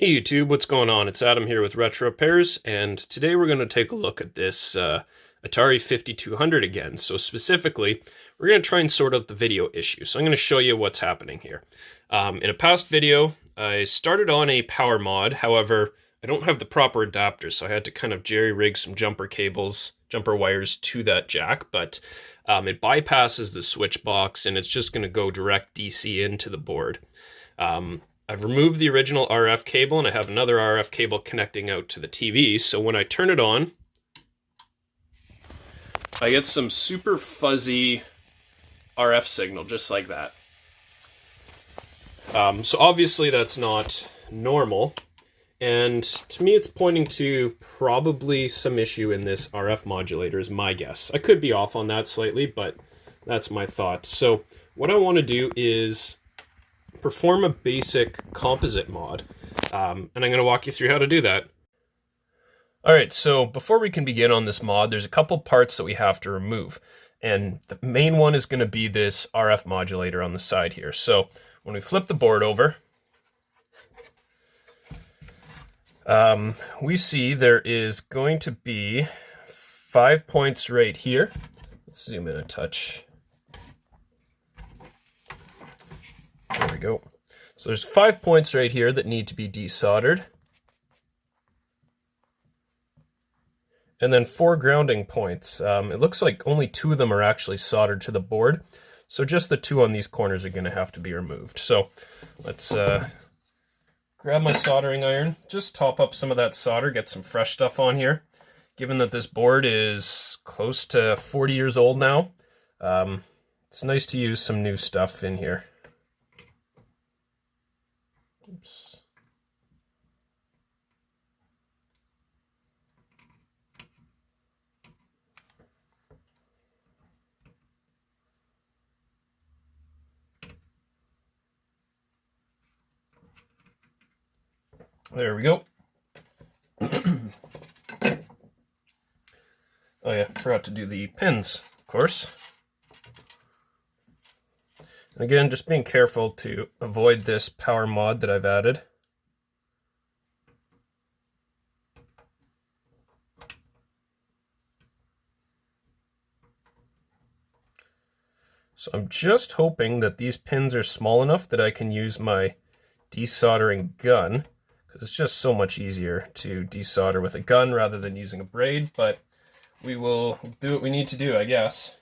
Hey YouTube, what's going on? It's Adam here with Retro Repairs, and today we're going to take a look at this Atari 5200 again. So specifically, we're going to try and sort out the video issue. So I'm going to show you what's happening here. In a past video, I started on a power mod. However, I don't have the proper adapter, so I had to kind of jerry-rig some jumper wires to that jack, but it bypasses the switch box, and it's just going to go direct DC into the board. I've removed the original RF cable, and I have another RF cable connecting out to the TV, so when I turn it on, I get some super fuzzy RF signal, just like that. So obviously that's not normal, and to me it's pointing to probably some issue in this RF modulator is my guess. I could be off on that slightly, but that's my thought. So what I want to do is perform a basic composite mod, and I'm going to walk you through how to do that. Alright, so before we can begin on this mod, there's a couple parts that we have to remove, and the main one is going to be this RF modulator on the side here. So when we flip the board over, we see there is going to be 5 points right here. Let's zoom in a touch. There we go. So there's 5 points right here that need to be desoldered. And then 4 grounding points. It looks like only 2 of them are actually soldered to the board. So just the 2 on these corners are going to have to be removed. So let's grab my soldering iron, just top up some of that solder, get some fresh stuff on here. Given that this board is close to 40 years old now, it's nice to use some new stuff in here. Oops. There we go. Oh yeah, forgot to do the pins, of course. And again, just being careful to avoid this power mod that I've added. So I'm just hoping that these pins are small enough that I can use my desoldering gun, because it's just so much easier to desolder with a gun rather than using a braid, but we will do what we need to do, I guess.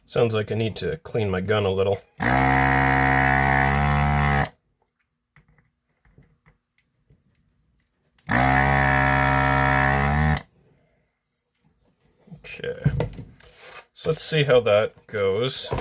Sounds like I need to clean my gun a little. Okay, so let's see how that goes.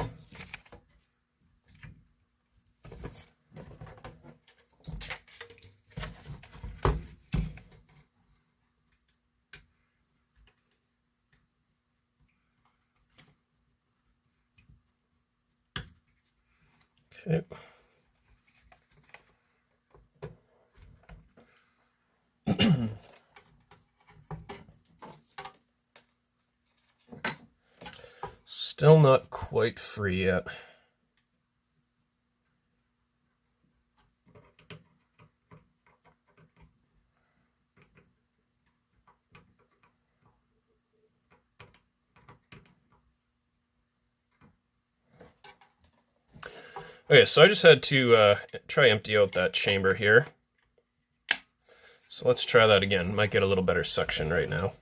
Okay. Still not quite free yet. Okay, so I just had to try empty out that chamber here. So let's try that again. Might get a little better suction right now.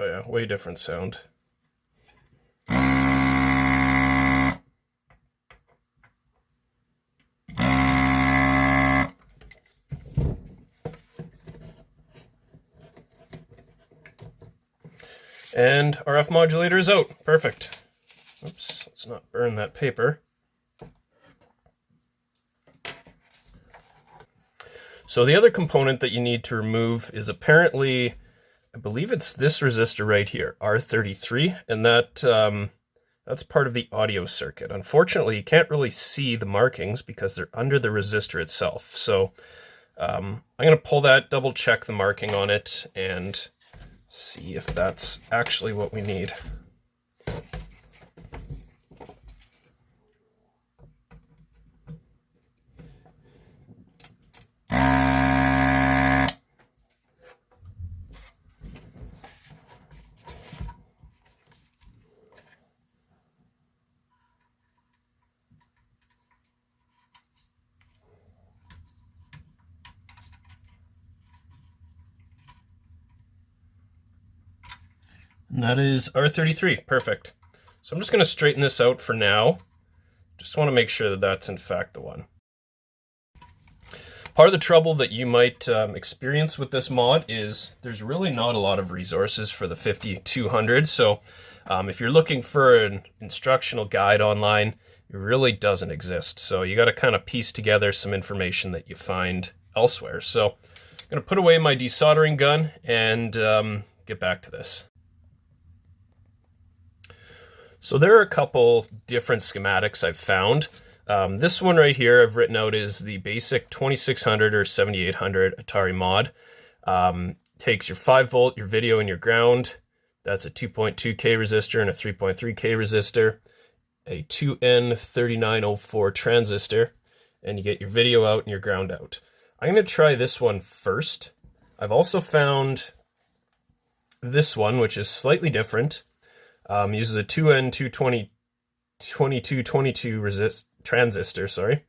Oh yeah, way different sound. And RF modulator is out. Perfect. Oops, let's not burn that paper. So the other component that you need to remove is apparently, I believe it's this resistor right here, R33, and that's part of the audio circuit. Unfortunately, you can't really see the markings because they're under the resistor itself. So I'm going to pull that, double check the marking on it, and see if that's actually what we need. And that is R33, perfect. So I'm just going to straighten this out for now. Just want to make sure that that's in fact the one. Part of the trouble that you might experience with this mod is there's really not a lot of resources for the 5200. So if you're looking for an instructional guide online, it really doesn't exist. So you got to kind of piece together some information that you find elsewhere. So I'm going to put away my desoldering gun and get back to this. So there are a couple different schematics I've found. This one right here I've written out is the basic 2600 or 7800 Atari mod. Takes your 5 volt, your video, and your ground. That's a 2.2K resistor and a 3.3K resistor. A 2N3904 transistor. And you get your video out and your ground out. I'm going to try this one first. I've also found this one, which is slightly different. Uses a 2N2222 transistor, sorry,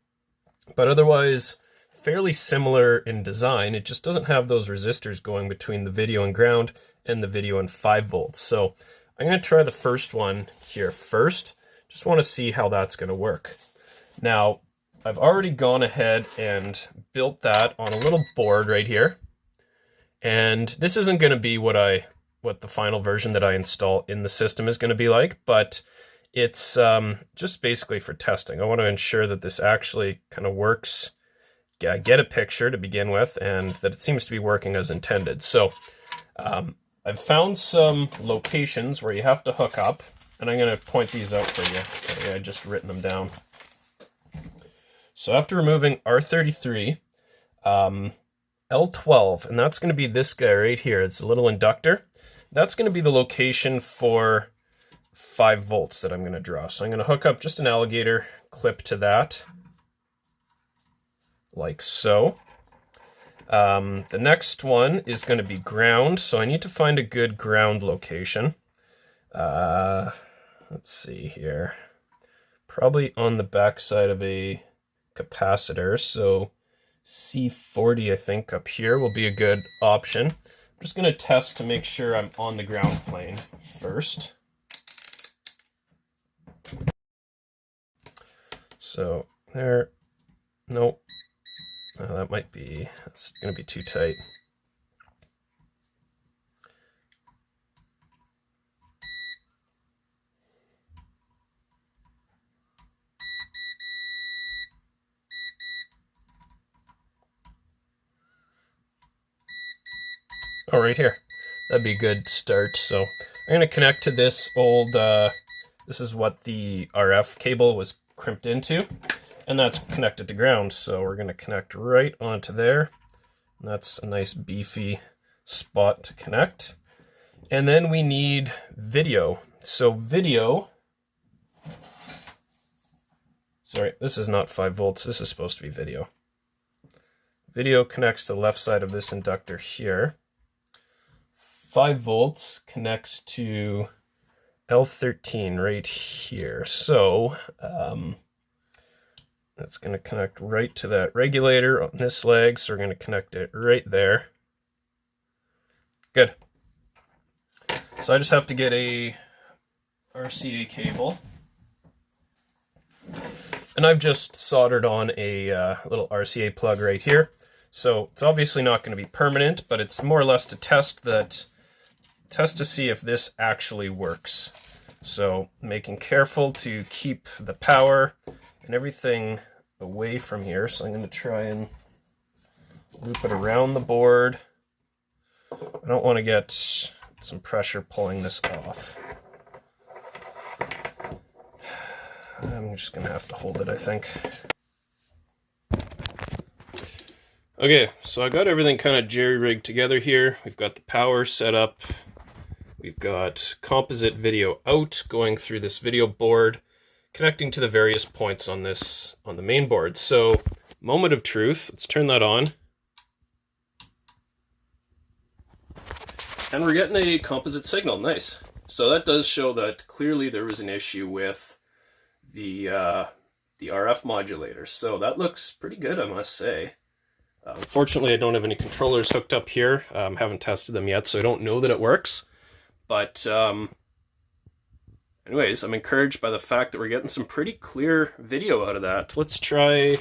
but otherwise fairly similar in design. It just doesn't have those resistors going between the video and ground and the video and 5 volts. So I'm going to try the first one here first. Just want to see how that's going to work. Now, I've already gone ahead and built that on a little board right here. And this isn't going to be what the final version that I install in the system is going to be like, but it's just basically for testing. I want to ensure that this actually kind of works, get a picture to begin with, and that it seems to be working as intended. So I've found some locations where you have to hook up, and I'm going to point these out for you. I just written them down. So after removing R33, L12, and that's going to be this guy right here. It's a little inductor. That's going to be the location for 5 volts that I'm going to draw. So I'm going to hook up just an alligator clip to that, like so. The next one is going to be ground, so I need to find a good ground location. Let's see here. Probably on the back side of a capacitor, so C40, I think, up here will be a good option. I'm just going to test to make sure I'm on the ground plane first. So there, nope, that might be, that's going to be too tight. Oh, right here. That'd be a good start. So I'm going to connect to this old, this is what the RF cable was crimped into, and that's connected to ground. So we're going to connect right onto there. And that's a nice beefy spot to connect. And then we need video. So video, sorry, this is not 5 volts. This is supposed to be video. Video connects to the left side of this inductor here. 5 volts connects to L13 right here. So that's going to connect right to that regulator on this leg. So we're going to connect it right there. Good. So I just have to get a RCA cable. And I've just soldered on a little RCA plug right here. So it's obviously not going to be permanent, but it's more or less to test to see if this actually works. So making careful to keep the power and everything away from here. So I'm going to try and loop it around the board. I don't want to get some pressure pulling this off. I'm just going to have to hold it, I think. Okay, so I got everything kind of jerry-rigged together here. We've got the power set up. We've got composite video out going through this video board, connecting to the various points on the main board. So, moment of truth. Let's turn that on. And we're getting a composite signal. Nice. So that does show that clearly there was an issue with the RF modulator. So that looks pretty good, I must say. Unfortunately, I don't have any controllers hooked up here. Haven't tested them yet, so I don't know that it works. But anyways, I'm encouraged by the fact that we're getting some pretty clear video out of that. Let's try...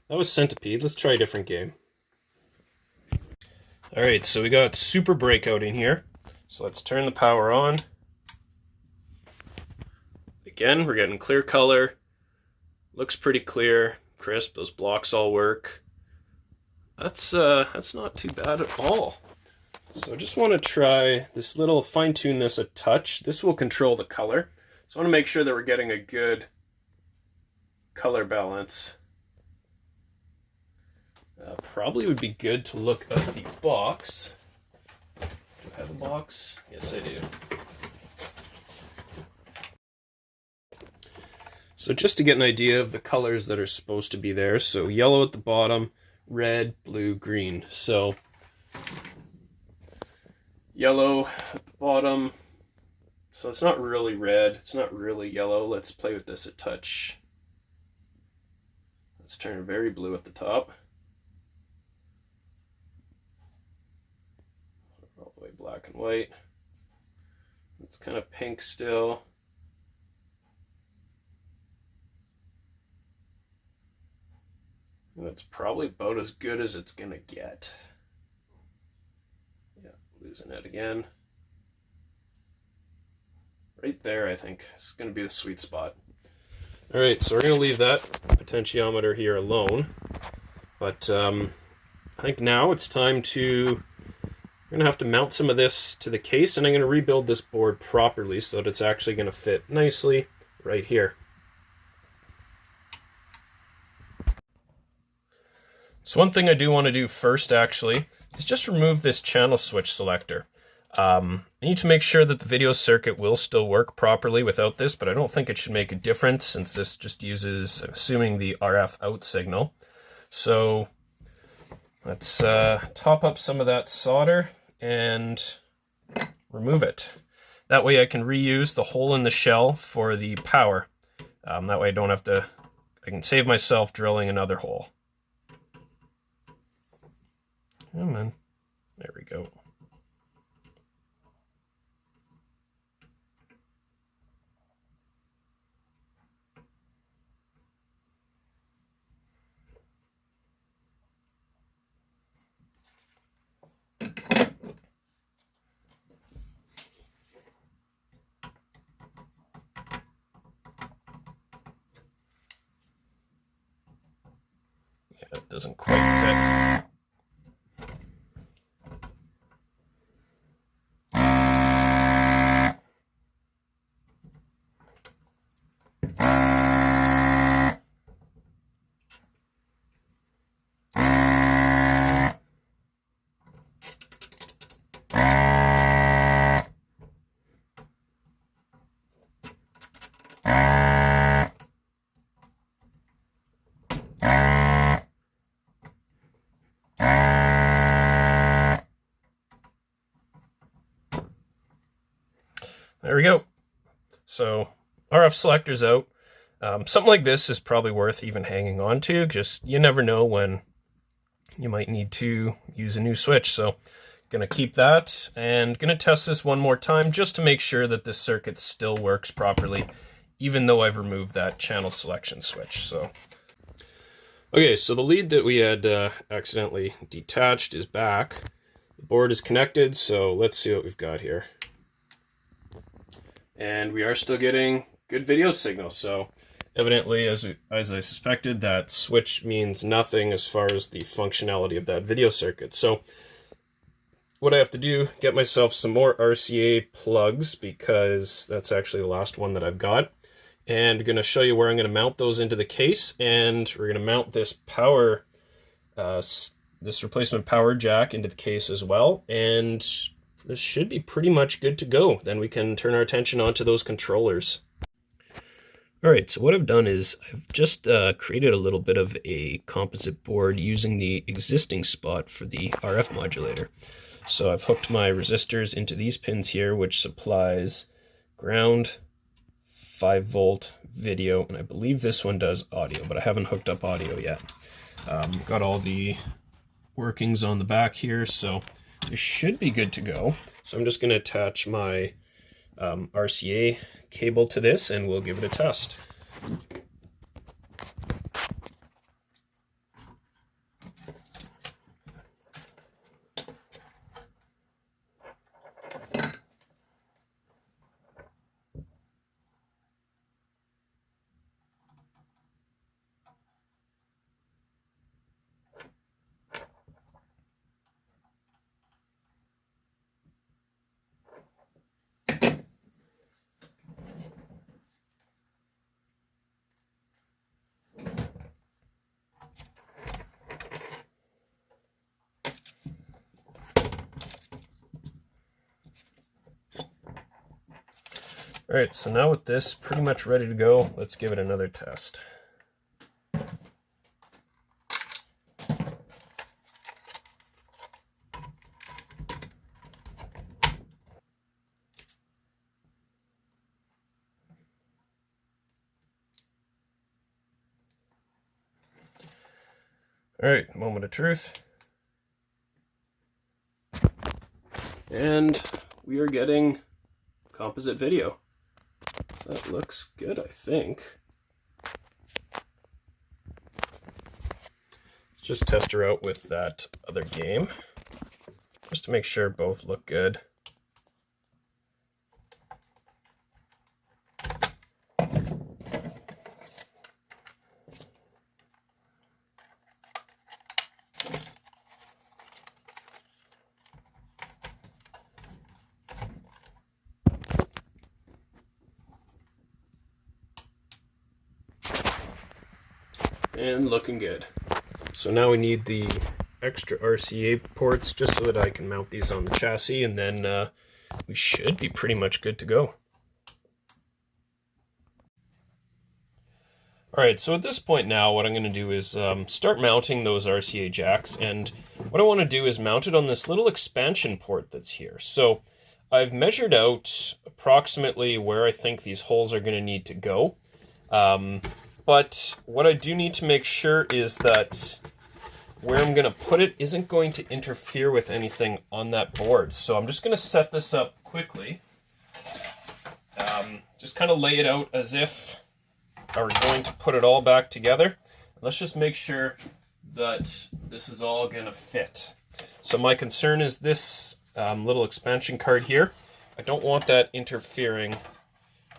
That was Centipede. Let's try a different game. Alright, so we got Super Breakout in here. So let's turn the power on. Again, we're getting clear color. Looks pretty clear, crisp. Those blocks all work. That's not too bad at all. So I just want to try this little, fine-tune this a touch. This will control the color. So I want to make sure that we're getting a good color balance. Probably would be good to look at the box. Do I have a box? Yes, I do. So just to get an idea of the colors that are supposed to be there. So yellow at the bottom, red, blue, green. So yellow at the bottom. So it's not really red. It's not really yellow. Let's play with this a touch. Let's turn very blue at the top. All the way black and white. It's kind of pink still. That's probably about as good as it's gonna get. Yeah, losing it again. Right there, I think. It's gonna be the sweet spot. All right, so we're gonna leave that potentiometer here alone. But I think now it's time to, we're gonna have to mount some of this to the case, and I'm gonna rebuild this board properly so that it's actually gonna fit nicely right here. So one thing I do want to do first, actually, is just remove this channel switch selector. I need to make sure that the video circuit will still work properly without this, but I don't think it should make a difference since this just uses, I'm assuming, the RF out signal. So let's top up some of that solder and remove it. That way I can reuse the hole in the shell for the power. That way I don't have to, I can save myself drilling another hole. Come on. There we go. Yeah, it doesn't quite fit. There we go. So RF selector's out. Something like this is probably worth even hanging on to. Just, you never know when you might need to use a new switch. So Gonna keep that and gonna test this one more time just to make sure that this circuit still works properly, even though I've removed that channel selection switch. So, okay, so the lead that we had accidentally detached is back. The board is connected, so let's see what we've got here. And we are still getting good video signal, so evidently, as I suspected, that switch means nothing as far as the functionality of that video circuit. So what I have to do, get myself some more RCA plugs, because that's actually the last one that I've got. And I'm going to show you where I'm going to mount those into the case, and we're going to mount this power, this replacement power jack into the case as well. And this should be pretty much good to go. Then we can turn our attention onto those controllers. All right, so what I've done is I've just created a little bit of a composite board using the existing spot for the RF modulator. So I've hooked my resistors into these pins here, which supplies ground, 5-volt video, and I believe this one does audio, but I haven't hooked up audio yet. Got all the workings on the back here, so this should be good to go. So I'm just going to attach my RCA cable to this, and we'll give it a test. All right, so now with this pretty much ready to go, let's give it another test. All right, moment of truth. And we are getting composite video. So that looks good, I think. Let's just test her out with that other game, just to make sure both look good. And looking good. So now we need the extra RCA ports just so that I can mount these on the chassis, and then we should be pretty much good to go. Alright, so at this point now what I'm going to do is start mounting those RCA jacks, and what I want to do is mount it on this little expansion port that's here. So I've measured out approximately where I think these holes are going to need to go. But what I do need to make sure is that where I'm going to put it isn't going to interfere with anything on that board. So I'm just going to set this up quickly. Just kind of lay it out as if I were going to put it all back together. Let's just make sure that this is all going to fit. So my concern is this little expansion card here. I don't want that interfering.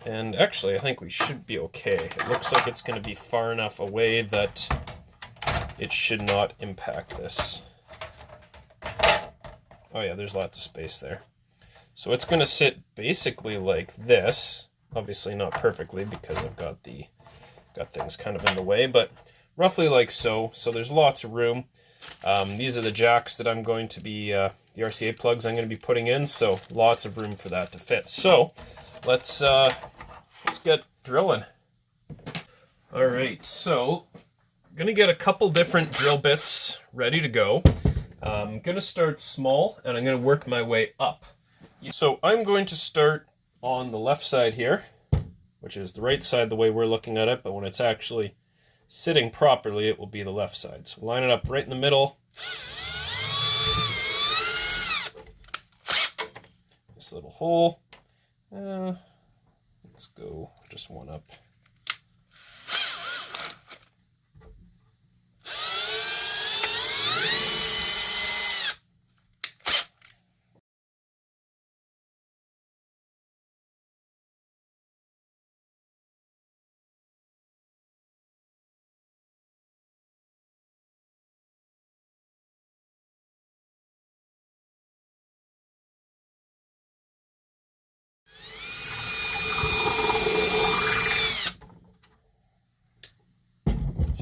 And actually, I think we should be okay. It looks like it's going to be far enough away that it should not impact this. Oh yeah, there's lots of space there. So it's going to sit basically like this. Obviously not perfectly because I've got things kind of in the way, but roughly like so. So there's lots of room. These are the jacks that I'm going to be, the RCA plugs I'm going to be putting in, so lots of room for that to fit. So let's get drilling. All right, so I'm gonna get a couple different drill bits ready to go. I'm gonna start small and I'm gonna work my way up. So I'm going to start on the left side here, which is the right side the way we're looking at it, but when it's actually sitting properly, it will be the left side. So line it up right in the middle. this little hole. Let's go just one up.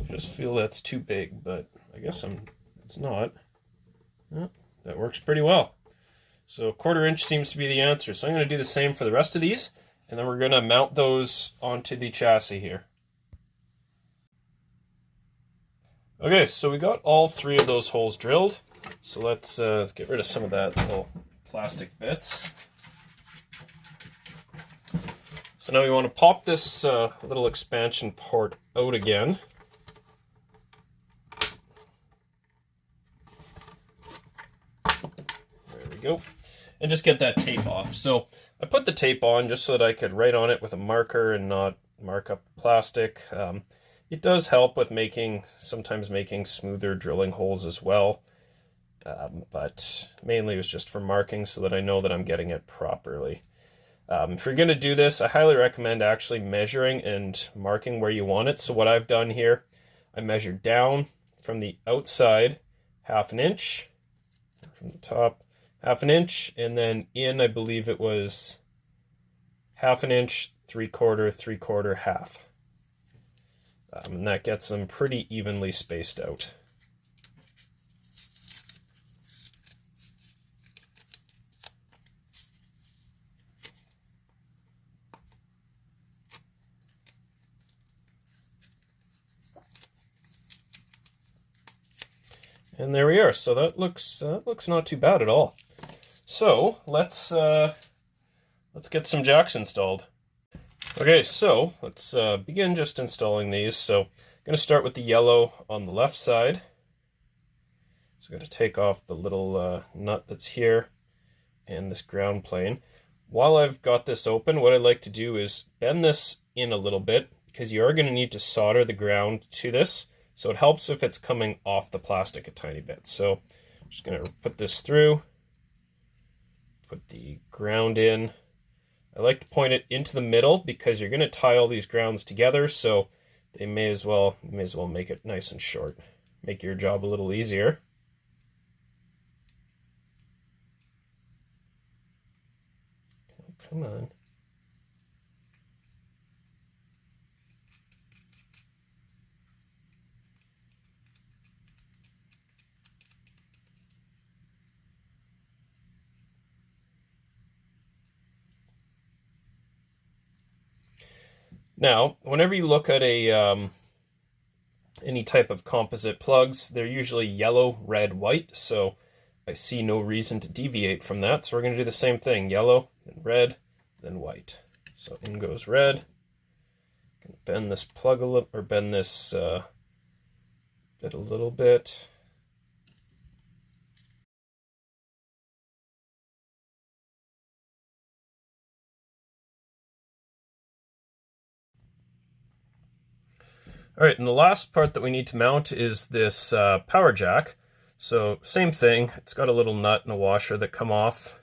I just feel that's too big, but I guess it's not. That works pretty well. So 1/4 inch seems to be the answer. So I'm going to do the same for the rest of these, and then we're going to mount those onto the chassis here. Okay, so we got all 3 of those holes drilled. So let's get rid of some of that little plastic bits. So now we want to pop this little expansion port out again. Go, and just get that tape off. So I put the tape on just so that I could write on it with a marker and not mark up the plastic. It does help with sometimes making smoother drilling holes as well, but mainly it was just for marking so that I know that I'm getting it properly. If you're going to do this, I highly recommend actually measuring and marking where you want it. So what I've done here, I measured down from the outside 1/2 inch, from the top 1/2 inch, and then in, I believe it was 1/2 inch, 3/4, 3/4, 1/2. And that gets them pretty evenly spaced out. And there we are. So that looks not too bad at all. So let's get some jacks installed. Okay, so let's begin just installing these. So I'm going to start with the yellow on the left side. So I'm going to take off the little nut that's here and this ground plane. While I've got this open, what I like to do is bend this in a little bit because you are going to need to solder the ground to this. So it helps if it's coming off the plastic a tiny bit. So I'm just going to put this through, put the ground in. I like to point it into the middle because you're going to tie all these grounds together, so they may as well make it nice and short. Make your job a little easier. Come on. Now, whenever you look at any type of composite plugs, they're usually yellow, red, white, so I see no reason to deviate from that. So we're going to do the same thing, yellow, then red, then white. So in goes red. Going to bend this plug a little, or bend this bit a little bit. All right, and the last part that we need to mount is this power jack. So same thing, it's got a little nut and a washer that come off.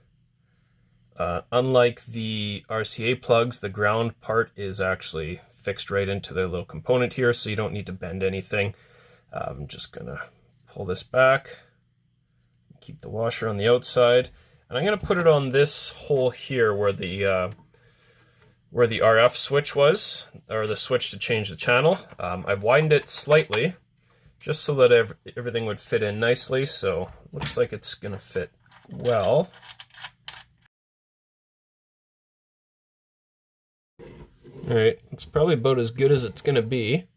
Unlike the RCA plugs, the ground part is actually fixed right into the little component here, so you don't need to bend anything. I'm just gonna pull this back, keep the washer on the outside, and I'm gonna put it on this hole here where the RF switch was, or the switch to change the channel. I've widened it slightly just so that everything would fit in nicely, so it looks like it's gonna fit well. All right, it's probably about as good as it's gonna be.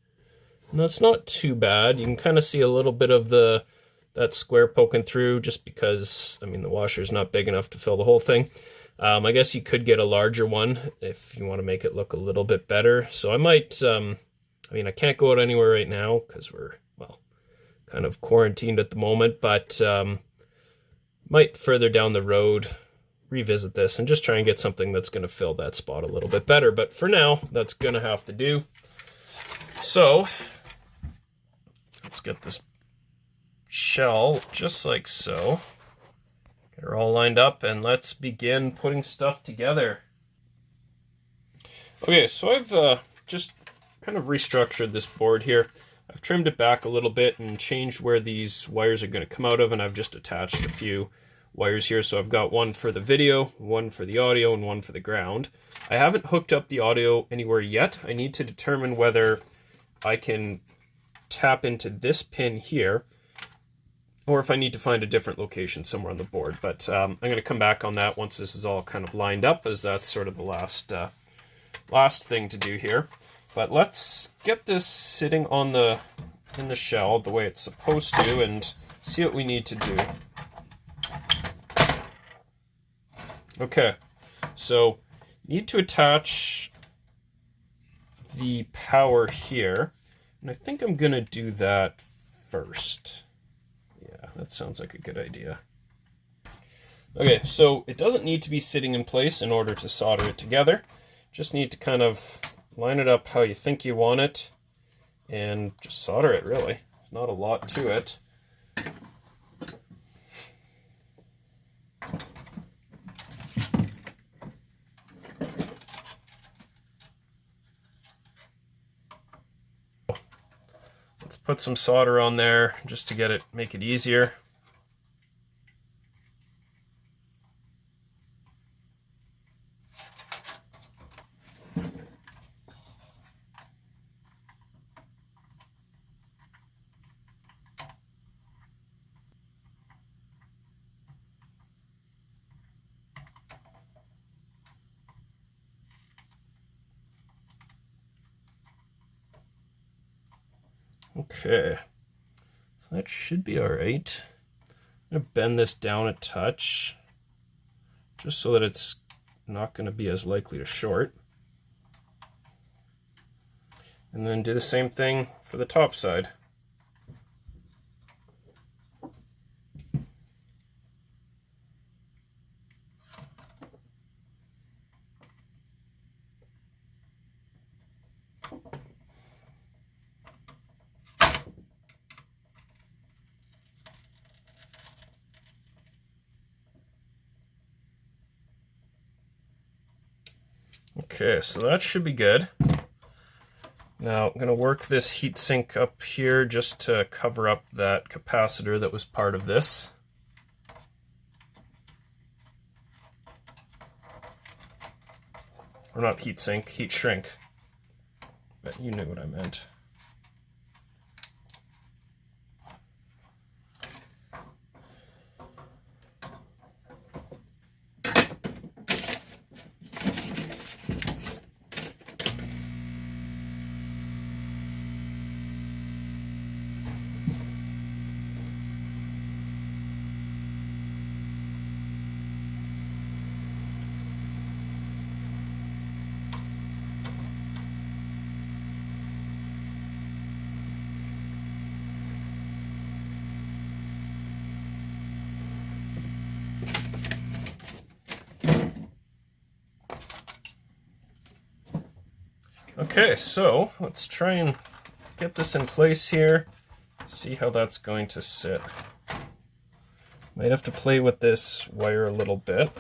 And that's not too bad. You can kind of see a little bit of that square poking through just because, I mean, the washer's not big enough to fill the whole thing. I guess you could get a larger one if you want to make it look a little bit better. So I might, I mean, I can't go out anywhere right now because we're, well, kind of quarantined at the moment, but might further down the road revisit this and just try and get something that's going to fill that spot a little bit better. But for now, that's going to have to do. So let's get this shell just like so. Get her all lined up and let's begin putting stuff together. Okay, so I've just kind of restructured this board here. I've trimmed it back a little bit and changed where these wires are going to come out of, and I've just attached a few wires here. So I've got one for the video, one for the audio, and one for the ground. I haven't hooked up the audio anywhere yet. I need to determine whether I can tap into this pin here or if I need to find a different location somewhere on the board. But I'm going to come back on that once this is all kind of lined up, as that's sort of the last thing to do here. But let's get this sitting on in the shell the way it's supposed to and see what we need to do. Okay, so need to attach the power here, and I think I'm gonna do that first. Yeah, that sounds like a good idea. Okay, so it doesn't need to be sitting in place in order to solder it together. Just need to kind of line it up how you think you want it and just solder it, really. There's not a lot to it. Let's put some solder on there just to make it easier. Okay, so that should be all right. I'm going to bend this down a touch, just so that it's not going to be as likely to short. And then do the same thing for the top side. Okay, so that should be good. Now I'm going to work this heatsink up here just to cover up that capacitor that was part of this. Or not heatsink, heat shrink. But you knew what I meant. Okay, so let's try and get this in place here, see how that's going to sit. Might have to play with this wire a little bit.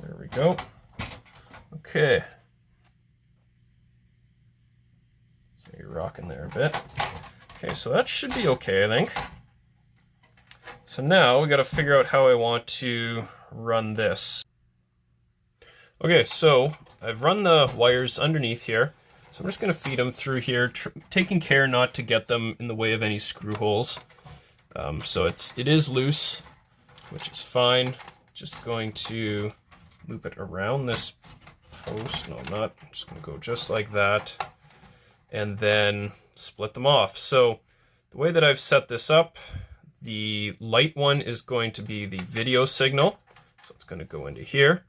There we go. Okay. So you're rocking there a bit. Okay, so that should be okay, I think. So now we got to figure out how I want to run this. Okay, so I've run the wires underneath here. So I'm just going to feed them through here, taking care not to get them in the way of any screw holes. So it is loose, which is fine. Just going to loop it around this post. No, I'm not. I'm just going to go just like that. And then split them off. So the way that I've set this up, the light one is going to be the video signal. So it's going to go into here.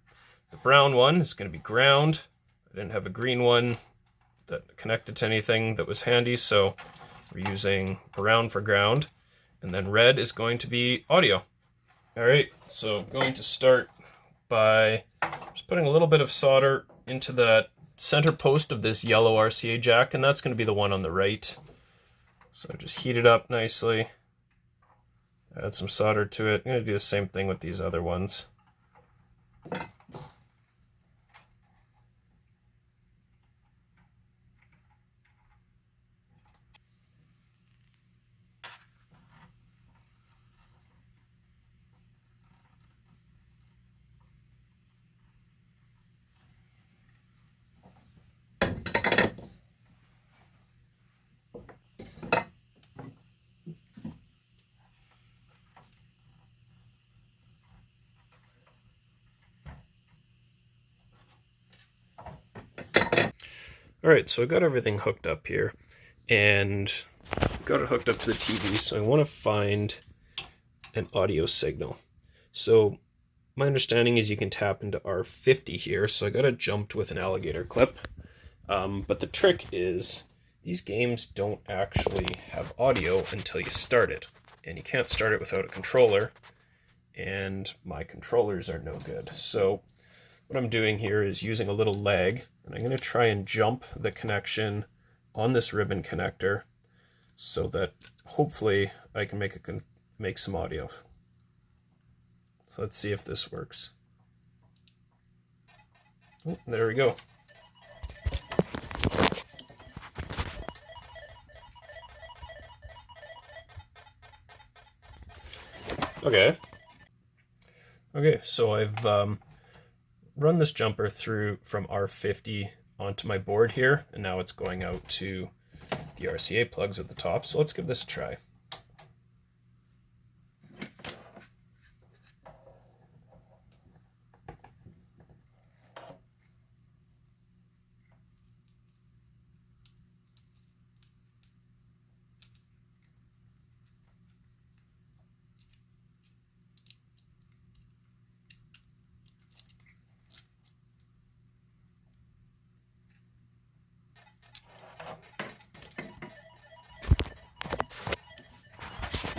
The brown one is going to be ground. I didn't have a green one that connected to anything that was handy, so we're using brown for ground. and then red is going to be audio. All right, so I'm going to start by just putting a little bit of solder into the center post of this yellow RCA jack, and that's going to be the one on the right. So just heat it up nicely, add some solder to it. I'm going to do the same thing with these other ones. All right, so I got everything hooked up here, and got it hooked up to the TV, so I want to find an audio signal. So my understanding is you can tap into R50 here, so I got it jumped with an alligator clip. But the trick is these games don't actually have audio until you start it, and you can't start it without a controller, and my controllers are no good. So what I'm doing here is using a little lag, and I'm going to try and jump the connection on this ribbon connector so that hopefully I can make some audio. So let's see if this works. Oh, there we go. Okay, so I've run this jumper through from R50 onto my board here, and now it's going out to the RCA plugs at the top. So let's give this a try.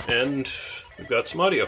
And we've got some audio.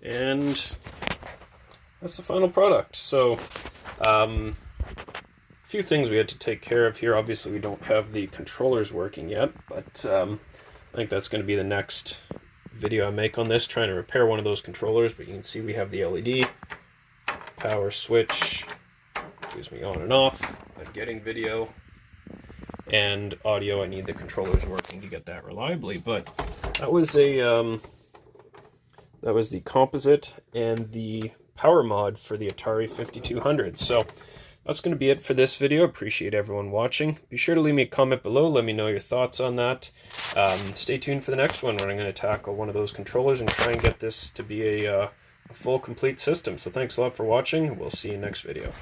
And that's the final product. So a few things we had to take care of here. Obviously we don't have the controllers working yet, but I think that's going to be the next video I make on this, trying to repair one of those controllers. But you can see we have the LED, power switch, gives me on and off. I'm getting video and audio. I need the controllers working to get that reliably. But that was a that was the Composite and the power mod for the Atari 5200. So that's going to be it for this video. Appreciate everyone watching. Be sure to leave me a comment below. Let me know your thoughts on that. Stay tuned for the next one, where I'm going to tackle one of those controllers and try and get this to be a full, complete system. So thanks a lot for watching. We'll see you next video.